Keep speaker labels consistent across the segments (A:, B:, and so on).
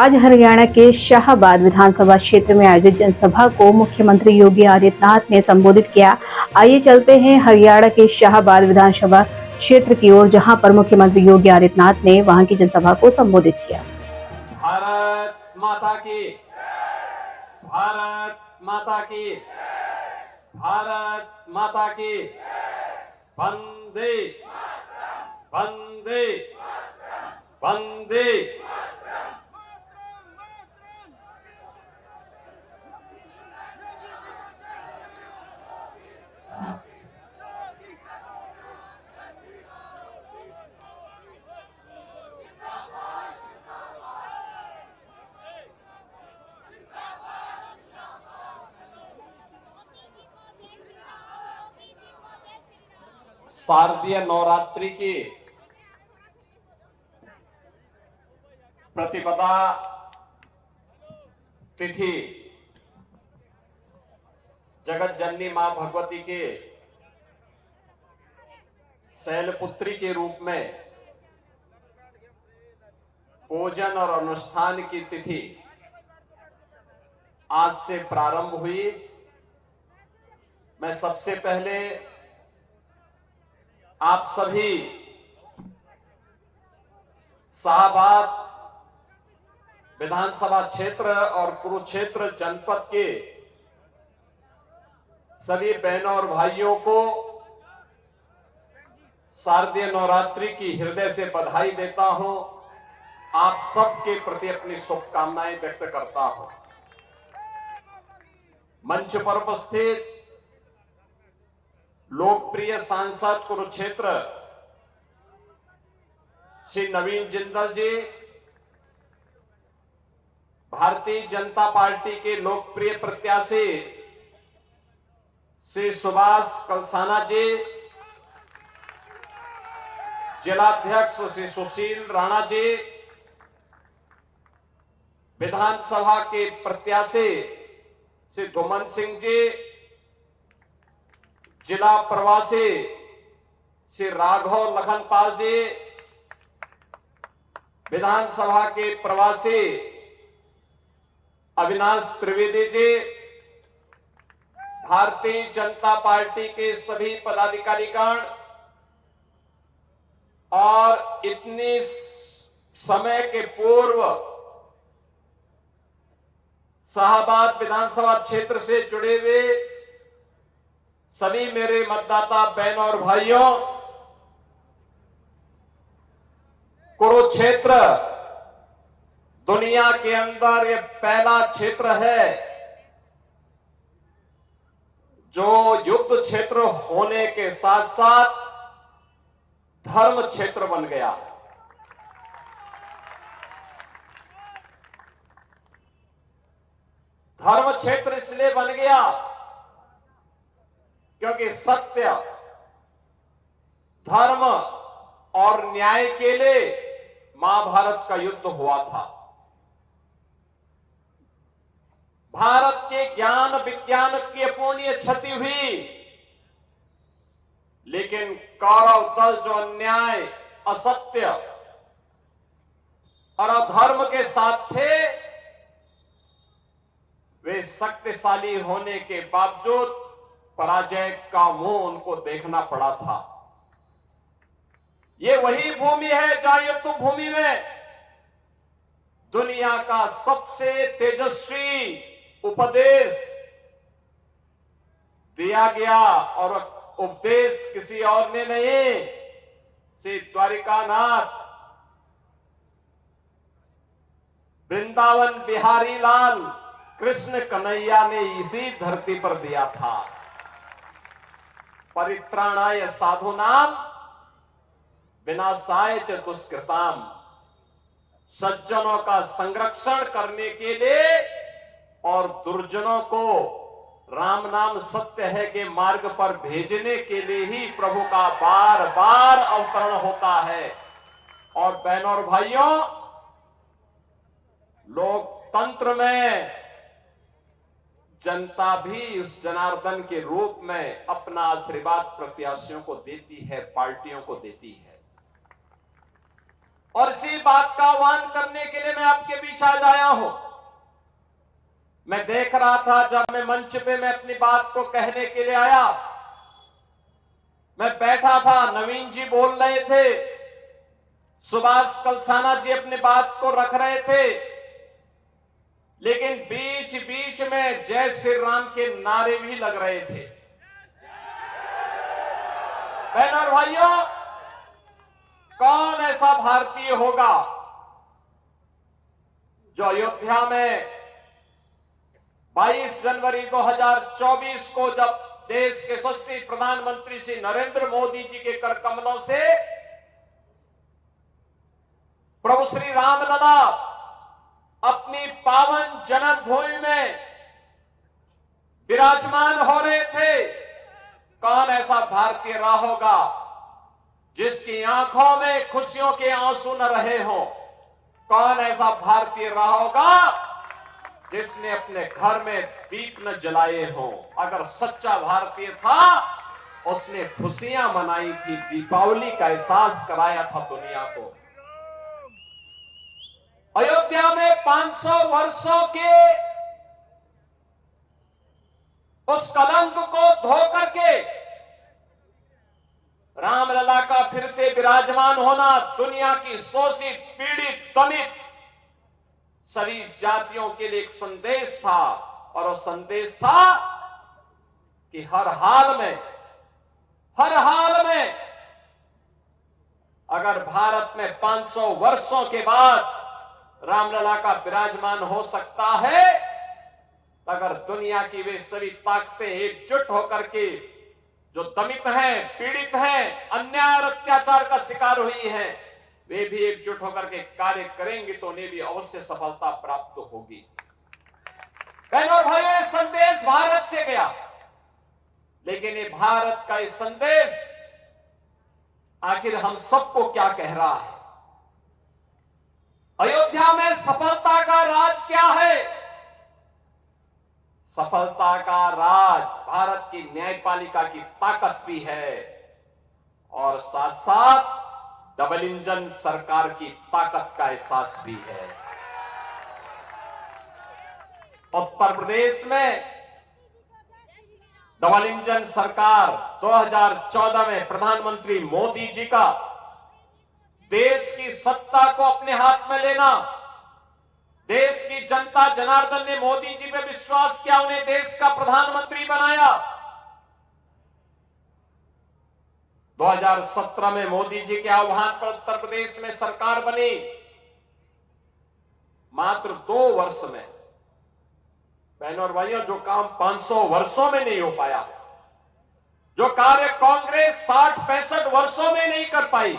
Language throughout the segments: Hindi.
A: आज हरियाणा के शाहबाद विधानसभा क्षेत्र में आयोजित जनसभा को मुख्यमंत्री योगी आदित्यनाथ ने संबोधित किया। आइए चलते हैं हरियाणा के शाहबाद विधानसभा क्षेत्र की ओर, जहां पर मुख्यमंत्री योगी आदित्यनाथ ने वहां की जनसभा को संबोधित किया।
B: भारत माता की, भारत माता की, भारत माता की, वंदे वंदे वंदे। शारदीय नवरात्रि की प्रतिपदा तिथि जगत जननी मां भगवती के शैलपुत्री के रूप में पूजन और अनुष्ठान की तिथि आज से प्रारंभ हुई। मैं सबसे पहले आप सभी शाहबाद विधानसभा क्षेत्र और कुरुक्षेत्र जनपद के सभी बहनों और भाइयों को शारदीय नवरात्रि की हृदय से बधाई देता हूं। आप सबके प्रति अपनी शुभकामनाएं व्यक्त करता हूं। मंच पर उपस्थित लोकप्रिय सांसद कुरुक्षेत्र श्री नवीन जिंदल जी, भारतीय जनता पार्टी के लोकप्रिय प्रत्याशी श्री सुभाष कलसाना जी, जिलाध्यक्ष श्री सुशील राणा जी, विधानसभा के प्रत्याशी श्री धुमन सिंह जी, जिला प्रवासी श्री राघव लखनपाल जी, विधानसभा के प्रवासी अविनाश त्रिवेदी जी, भारतीय जनता पार्टी के सभी पदाधिकारीगण और इतनी समय के पूर्व शाहबाद विधानसभा क्षेत्र से जुड़े हुए सभी मेरे मतदाता बहनों और भाइयों, कुरुक्षेत्र दुनिया के अंदर यह पहला क्षेत्र है जो युद्ध क्षेत्र होने के साथ साथ धर्म क्षेत्र बन गया। धर्म क्षेत्र इसलिए बन गया क्योंकि सत्य, धर्म और न्याय के लिए महाभारत का युद्ध हुआ था। भारत के ज्ञान विज्ञान की अपूर्णीय क्षति हुई, लेकिन कौरव दल जो अन्याय, असत्य और अधर्म के साथ थे, वे शक्तिशाली होने के बावजूद पराजय का मुंह उनको देखना पड़ा था। ये वही भूमि है जहां युद्ध भूमि में दुनिया का सबसे तेजस्वी उपदेश दिया गया, और उपदेश किसी और ने नहीं, श्री द्वारिकानाथ वृंदावन बिहारी लाल कृष्ण कन्हैया ने इसी धरती पर दिया था। परित्राणाय साधूनाम विनाशाय च दुष्कृताम, सज्जनों का संरक्षण करने के लिए और दुर्जनों को राम नाम सत्य है के मार्ग पर भेजने के लिए ही प्रभु का बार बार अवतरण होता है। और बहनों और भाइयों, लोकतंत्र में जनता भी उस जनार्दन के रूप में अपना आशीर्वाद प्रत्याशियों को देती है, पार्टियों को देती है। और इसी बात का आह्वान करने के लिए मैं आपके बीच आज आया हूं। मैं देख रहा था जब मैं मंच पे मैं अपनी बात को कहने के लिए आया, मैं बैठा था, नवीन जी बोल रहे थे, सुभाष कलसाना जी अपनी बात को रख रहे थे, लेकिन बीच बीच में जय श्री राम के नारे भी लग रहे थे। बहनों और भाइयों, कौन ऐसा भारतीय होगा जो अयोध्या में 22 जनवरी 2024 को जब देश के यशस्वी प्रधानमंत्री श्री नरेंद्र मोदी जी के कर कमलों से प्रभु श्री रामलला अपनी पावन जन्मभूमि में विराजमान हो रहे थे, कौन ऐसा भारतीय रहा होगा जिसकी आंखों में खुशियों के आंसू न रहे हों? कौन ऐसा भारतीय रहा होगा जिसने अपने घर में दीप न जलाए हों? अगर सच्चा भारतीय था, उसने खुशियां मनाई थी, दीपावली का एहसास कराया था दुनिया को। अयोध्या में 500 वर्षों के उस कलंक को धो करके रामलला का फिर से विराजमान होना दुनिया की शोषित, पीड़ित, दलित सभी जातियों के लिए एक संदेश था, और वो संदेश था कि हर हाल में अगर भारत में 500 वर्षों के बाद रामलला का विराजमान हो सकता है, तो अगर दुनिया की वे सभी ताकतें एकजुट होकर के जो दमित हैं, पीड़ित हैं, अन्याय और अत्याचार का शिकार हुई हैं, वे भी एकजुट होकर के कार्य करेंगे तो उन्हें भी अवश्य सफलता प्राप्त होगी। बहनों और भाइयों, ये संदेश भारत से गया, लेकिन ये भारत का ये संदेश आखिर हम सबको क्या कह रहा है? अयोध्या में सफलता का राज क्या है? सफलता का राज भारत की न्यायपालिका की ताकत भी है, और साथ साथ डबल इंजन सरकार की ताकत का एहसास भी है। उत्तर प्रदेश में डबल इंजन सरकार 2014 में प्रधानमंत्री मोदी जी का देश की सत्ता को अपने हाथ में लेना, देश की जनता जनार्दन ने मोदी जी पे विश्वास किया, उन्हें देश का प्रधानमंत्री बनाया। 2017 में मोदी जी के आह्वान पर उत्तर प्रदेश में सरकार बनी। मात्र 2 वर्ष में, बहनों और भाइयों, जो काम 500 वर्षों में नहीं हो पाया, जो कार्य कांग्रेस 60-65 वर्षों में नहीं कर पाई,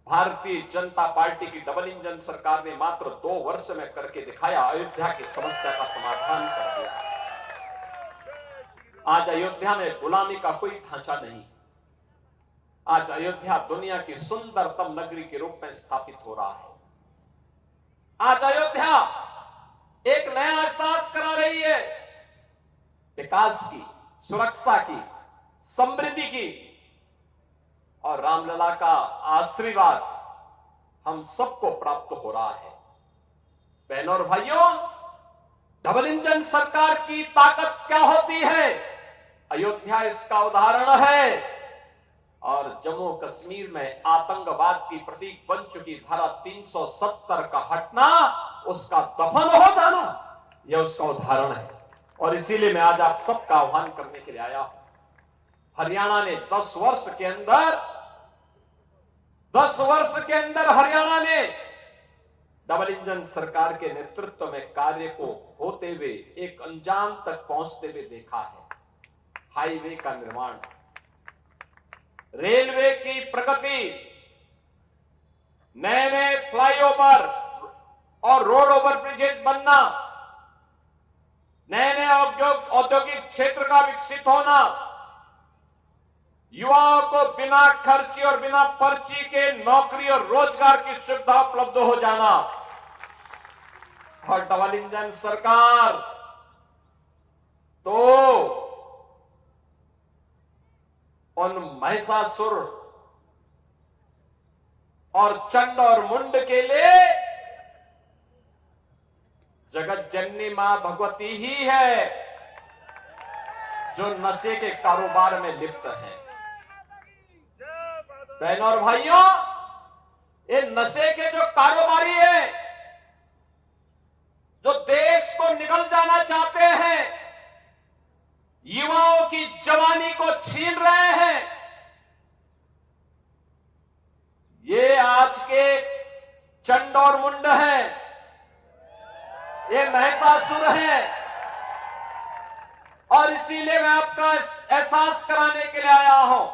B: भारतीय जनता पार्टी की डबल इंजन सरकार ने मात्र 2 वर्ष में करके दिखाया। अयोध्या की समस्या का समाधान कर दिया। आज अयोध्या में गुलामी का कोई ढांचा नहीं। आज अयोध्या दुनिया की सुंदरतम नगरी के रूप में स्थापित हो रहा है। आज अयोध्या एक नया एहसास करा रही है, विकास की, सुरक्षा की, समृद्धि की, और रामलला का आशीर्वाद हम सबको प्राप्त हो रहा है। बहनों और भाइयों, डबल इंजन सरकार की ताकत क्या होती है? अयोध्या इसका उदाहरण है, और जम्मू कश्मीर में आतंकवाद की प्रतीक बन चुकी धारा 370 का हटना, उसका दफन हो जाना, यह उसका उदाहरण है। और इसीलिए मैं आज आप सबका आह्वान करने के लिए आया हूं। हरियाणा ने 10 वर्ष के अंदर हरियाणा ने डबल इंजन सरकार के नेतृत्व में कार्य को होते हुए एक अंजाम तक पहुंचते हुए देखा है। हाईवे का निर्माण, रेलवे की प्रगति, नए नए फ्लाईओवर और रोड ओवर ब्रिजेज बनना, नए नए औद्योगिक क्षेत्र का विकसित होना, युवाओं को बिना खर्ची और बिना पर्ची के नौकरी और रोजगार की सुविधा उपलब्ध हो जाना, और डबल इंजन सरकार तो उन महिषासुर और चंड और मुंड के लिए जगत जननी मां भगवती ही है जो नशे के कारोबार में लिप्त है। बहनों और भाइयों, ये नशे के जो कारोबारी है, जो देश को निगल जाना चाहते हैं, युवाओं की जवानी को छीन रहे हैं, ये आज के चंड और मुंड हैं, ये महिषासुर हैं। और इसीलिए मैं आपका एहसास कराने के लिए आया हूं।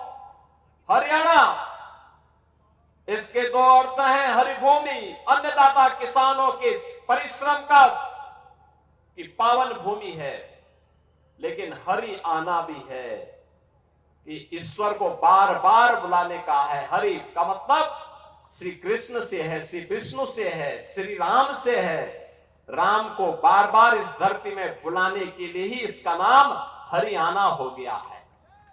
B: हरियाणा, इसके दो औरतें हैं, हरिभूमि, अन्नदाता किसानों के परिश्रम का की पावन भूमि है, लेकिन हरि आना भी है कि ईश्वर को बार बार बुलाने का है। हरि का मतलब श्री कृष्ण से है, श्री विष्णु से है, श्री राम से है। राम को बार बार इस धरती में बुलाने के लिए ही इसका नाम हरि आना हो गया है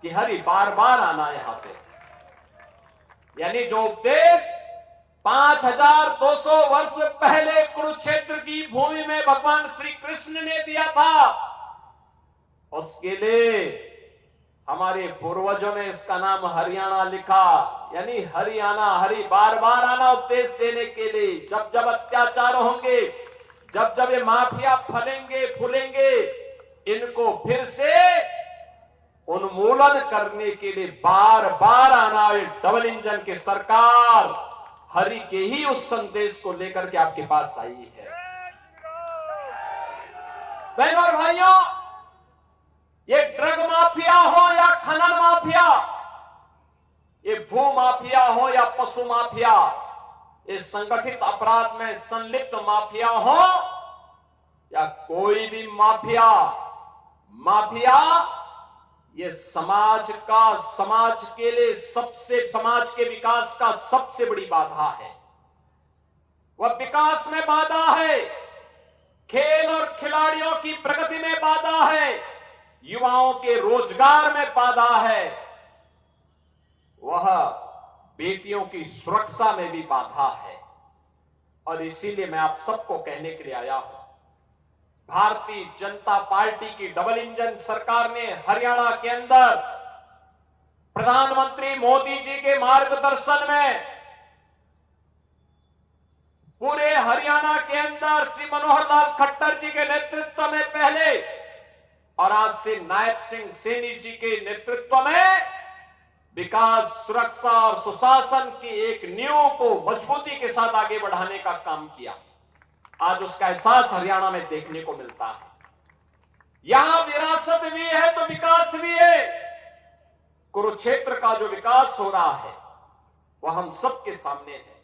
B: कि हरि बार बार आना यहां पे। यानी जो उपदेश 5200 वर्ष पहले कुरुक्षेत्र की भूमि में भगवान श्री कृष्ण ने दिया था, उसके लिए हमारे पूर्वजों ने इसका नाम हरियाणा लिखा। यानी हरियाणा, हरि बार बार आना उपदेश देने के लिए। जब जब अत्याचार होंगे, जब जब ये माफिया फलेंगे फूलेंगे, इनको फिर से उन्मूलन करने के लिए बार बार आना। ये डबल इंजन की सरकार हरि के ही उस संदेश को लेकर के आपके पास आई है। बहनों और भाइयों, ये ड्रग माफिया हो या खनन माफिया, ये भू माफिया हो या पशु माफिया, इस संगठित अपराध में संलिप्त माफिया हो या कोई भी माफिया, ये समाज के लिए समाज के विकास का सबसे बड़ी बाधा है। वह विकास में बाधा है, खेल और खिलाड़ियों की प्रगति में बाधा है, युवाओं के रोजगार में बाधा है, वह बेटियों की सुरक्षा में भी बाधा है। और इसीलिए मैं आप सबको कहने के लिए आया हूं, भारतीय जनता पार्टी की डबल इंजन सरकार ने हरियाणा के अंदर प्रधानमंत्री मोदी जी के मार्गदर्शन में पूरे हरियाणा के अंदर श्री मनोहर लाल खट्टर जी के नेतृत्व में पहले और आज से नायब सिंह सैनी जी के नेतृत्व में विकास, सुरक्षा और सुशासन की एक नींव को मजबूती के साथ आगे बढ़ाने का काम किया। आज उसका एहसास हरियाणा में देखने को मिलता है। यहां विरासत भी है तो विकास भी है। कुरुक्षेत्र का जो विकास हो रहा है वह हम सबके सामने है।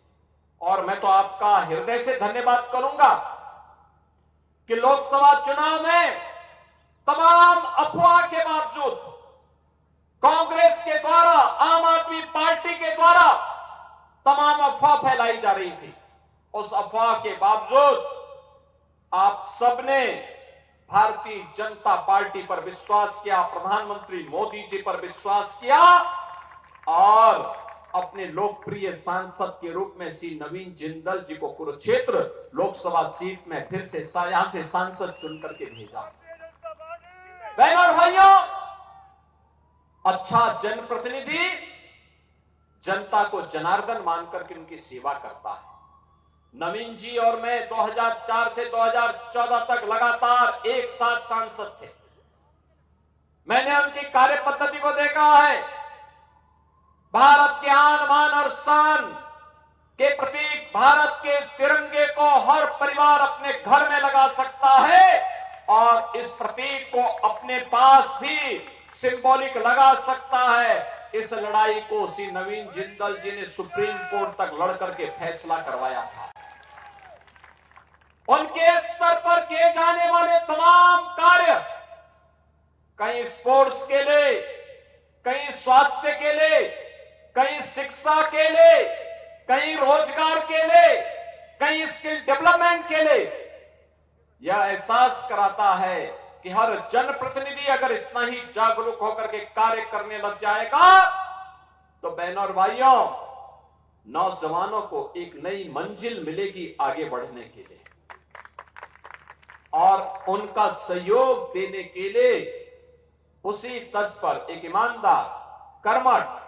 B: और मैं तो आपका हृदय से धन्यवाद करूंगा कि लोकसभा चुनाव में तमाम अफवाह के बावजूद कांग्रेस के द्वारा, आम आदमी पार्टी के द्वारा तमाम अफवाह फैलाई जा रही थी, उस अफवाह के बावजूद आप सबने भारतीय जनता पार्टी पर विश्वास किया, प्रधानमंत्री मोदी जी पर विश्वास किया और अपने लोकप्रिय सांसद के रूप में श्री नवीन जिंदल जी को कुरुक्षेत्र लोकसभा सीट में फिर से यहां से सांसद चुनकर के भेजा। बहनों और भाइयों, अच्छा जनप्रतिनिधि जनता को जनार्दन मानकर के उनकी सेवा करता है। नवीन जी और मैं 2004 से 2014 तक लगातार एक साथ सांसद थे। मैंने उनकी कार्य पद्धति को देखा है। भारत के आन बान और शान के प्रतीक भारत के तिरंगे को हर परिवार अपने घर में लगा सकता है और इस प्रतीक को अपने पास भी सिंबॉलिक लगा सकता है। इस लड़ाई को श्री नवीन जिंदल जी ने सुप्रीम कोर्ट तक लड़ करके फैसला करवाया था। उनके स्तर पर किए जाने वाले तमाम कार्य, कहीं स्पोर्ट्स के लिए, कहीं स्वास्थ्य के लिए, कहीं शिक्षा के लिए, कहीं रोजगार के लिए, कहीं स्किल डेवलपमेंट के लिए, यह एहसास कराता है कि हर जनप्रतिनिधि अगर इतना ही जागरूक होकर के कार्य करने लग जाएगा तो बहनों और भाइयों, नौजवानों को एक नई मंजिल मिलेगी आगे बढ़ने के लिए, और उनका सहयोग देने के लिए उसी तर्ज पर एक ईमानदार कर्मठ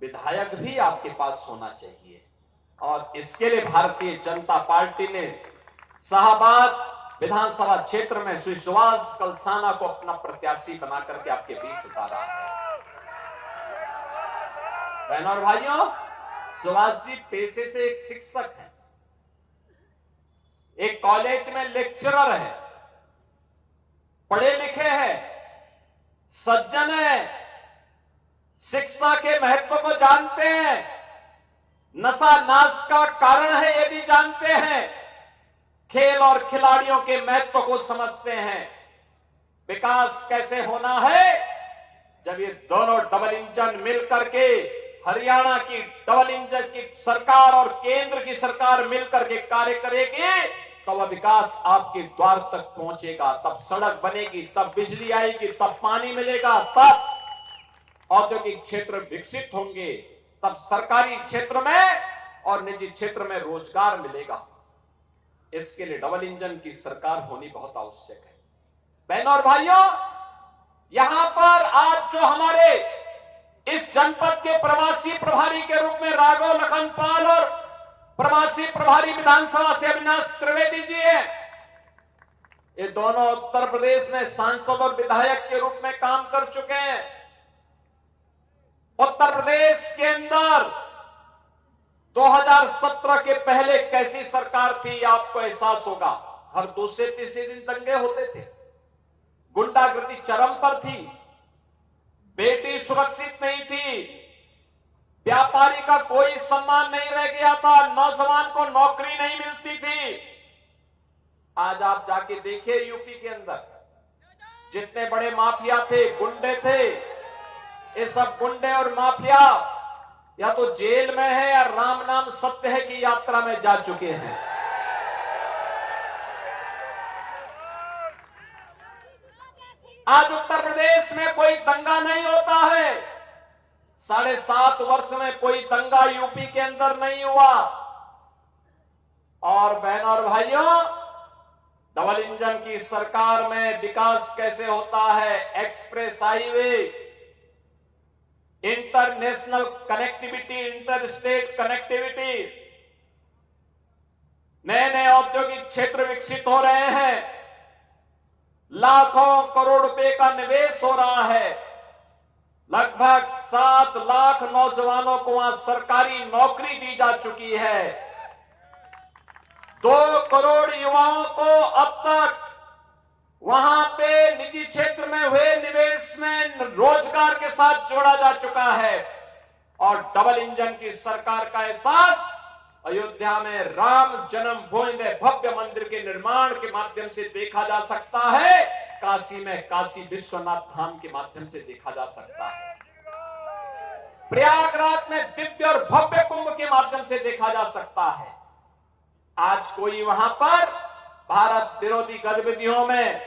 B: विधायक भी आपके पास होना चाहिए। और इसके लिए भारतीय जनता पार्टी ने शाहबाद विधानसभा क्षेत्र में श्री सुभाष कलसाना को अपना प्रत्याशी बना करके आपके बीच उतारा है। बहनों और भाइयों, सुभाष जी पेशे से एक शिक्षक हैं, एक कॉलेज में लेक्चरर है, पढ़े लिखे हैं, सज्जन है, शिक्षा के महत्व को जानते हैं, नशा नाश का कारण है ये भी जानते हैं, खेल और खिलाड़ियों के महत्व को समझते हैं। विकास कैसे होना है? जब ये दोनों डबल इंजन मिलकर के, हरियाणा की डबल इंजन की सरकार और केंद्र की सरकार मिलकर के कार्य करेगी, तो वह विकास आपके द्वार तक पहुंचेगा। तब सड़क बनेगी, तब बिजली आएगी, तब पानी मिलेगा, तब औद्योगिक क्षेत्र विकसित होंगे, तब सरकारी क्षेत्र में और निजी क्षेत्र में रोजगार मिलेगा। इसके लिए डबल इंजन की सरकार होनी बहुत आवश्यक है। बहनों और भाइयों, यहां पर आज जो हमारे इस जनपद के प्रवासी प्रभारी के रूप में राघव लखनपाल और प्रवासी प्रभारी विधानसभा से अविनाश त्रिवेदी जी हैं, ये दोनों उत्तर प्रदेश में सांसद और विधायक के रूप में काम कर चुके हैं। उत्तर प्रदेश के अंदर 2017 के पहले कैसी सरकार थी आपको एहसास होगा। हर दूसरे तीसरे दिन दंगे होते थे, गुंडागर्दी चरम पर थी, बेटी सुरक्षित नहीं थी, व्यापारी का कोई सम्मान नहीं रह गया था, नौजवान को नौकरी नहीं मिलती थी। आज आप जाके देखिए यूपी के अंदर जितने बड़े माफिया थे, गुंडे थे, ये सब गुंडे और माफिया या तो जेल में है या राम नाम सत्य है की यात्रा में जा चुके हैं। आज उत्तर प्रदेश में कोई दंगा नहीं होता है। 7.5 वर्ष में कोई दंगा यूपी के अंदर नहीं हुआ। और बहनों और भाइयों, डबल इंजन की सरकार में विकास कैसे होता है? Express highway, international connectivity, inter state connectivity, नए नए औद्योगिक क्षेत्र विकसित हो रहे हैं, लाखों करोड़ रुपए का निवेश हो रहा है, लगभग 7 लाख नौजवानों को वहां सरकारी नौकरी दी जा चुकी है, 2 करोड़ युवाओं को अब तक वहां पे निजी क्षेत्र में हुए निवेश में रोजगार के साथ जोड़ा जा चुका है। और डबल इंजन की सरकार का एहसास अयोध्या में राम जन्मभूमि में भव्य मंदिर के निर्माण के माध्यम से देखा जा सकता है, काशी में काशी विश्वनाथ धाम के माध्यम से देखा जा सकता है, प्रयागराज में दिव्य और भव्य कुंभ के माध्यम से देखा जा सकता है। आज कोई वहां पर भारत विरोधी गतिविधियों में,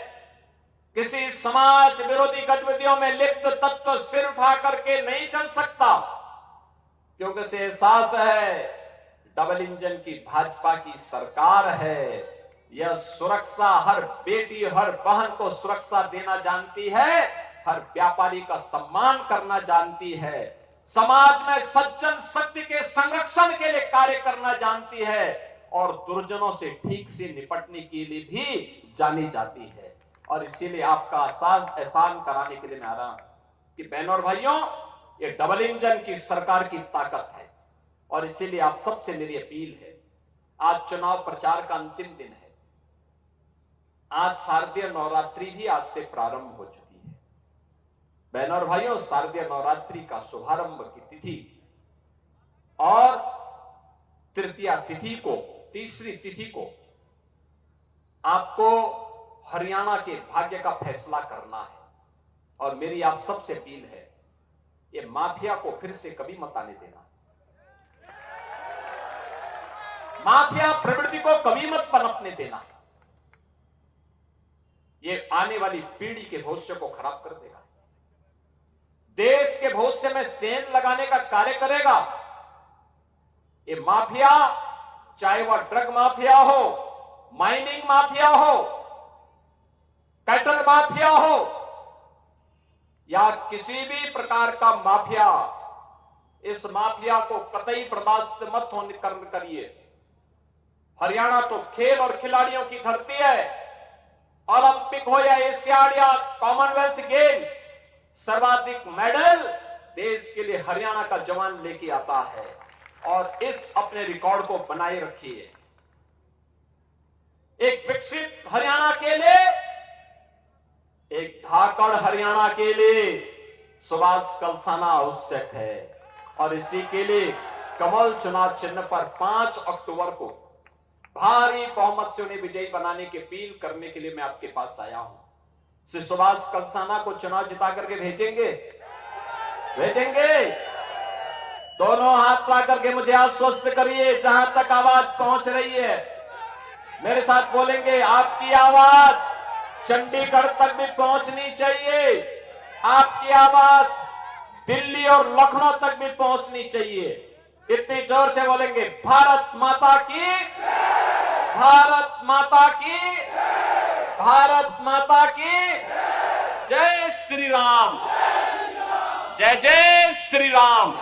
B: किसी समाज विरोधी गतिविधियों में लिप्त तत्व सिर उठा करके नहीं चल सकता, क्योंकि उसे एहसास है डबल इंजन की भाजपा की सरकार है। यह सुरक्षा हर बेटी हर बहन को सुरक्षा देना जानती है, हर व्यापारी का सम्मान करना जानती है, समाज में सज्जन शक्ति के संरक्षण के लिए कार्य करना जानती है, और दुर्जनों से ठीक से निपटने के लिए भी जानी जाती है। और इसीलिए आपका एहसान कराने के लिए मैं आ रहा हूं कि बहनों और भाइयों, ये डबल इंजन की सरकार की ताकत है। और इसीलिए आप सबसे मेरी अपील है, आज चुनाव प्रचार का अंतिम दिन है, आज शारदीय नवरात्रि भी आज से प्रारंभ हो चुकी है। बहनों और भाइयों, शारदीय नवरात्रि का शुभारंभ की तिथि और तृतीया तिथि को, तीसरी तिथि को आपको हरियाणा के भाग्य का फैसला करना है। और मेरी आप सबसे अपील है, ये माफिया को फिर से कभी मत आने देना, माफिया प्रवृत्ति को कभी मत पनपने देना। ये आने वाली पीढ़ी के भविष्य को खराब कर देगा, देश के भविष्य में सेंध लगाने का कार्य करेगा। ये माफिया, चाहे वह ड्रग माफिया हो, माइनिंग माफिया हो, कैटल माफिया हो या किसी भी प्रकार का माफिया, इस माफिया को कतई बर्दाश्त मत होने करिए। हरियाणा तो खेल और खिलाड़ियों की धरती है। ओलंपिक हो या एशियाड या कॉमनवेल्थ गेम्स, सर्वाधिक मेडल देश के लिए हरियाणा का जवान लेके आता है और इस अपने रिकॉर्ड को बनाए रखिए। एक विकसित हरियाणा के लिए, एक धाकड़ हरियाणा के लिए सुभाष कलसाना आवश्यक है और इसी के लिए कमल चुनाव चिन्ह पर 5 अक्टूबर को भारी बहुमत से उन्हें विजयी बनाने की अपील करने के लिए मैं आपके पास आया हूं। श्री सुभाष कलसाना को चुनाव जिता करके भेजेंगे? दोनों हाथ ला करके मुझे आश्वस्त करिए जहां तक आवाज पहुंच रही है। मेरे साथ बोलेंगे, आपकी आवाज चंडीगढ़ तक भी पहुंचनी चाहिए, आपकी आवाज दिल्ली और लखनऊ तक भी पहुंचनी चाहिए। इतनी जोर से बोलेंगे, भारत माता की, भारत माता की, भारत माता की जय श्री राम, जय जय श्री राम।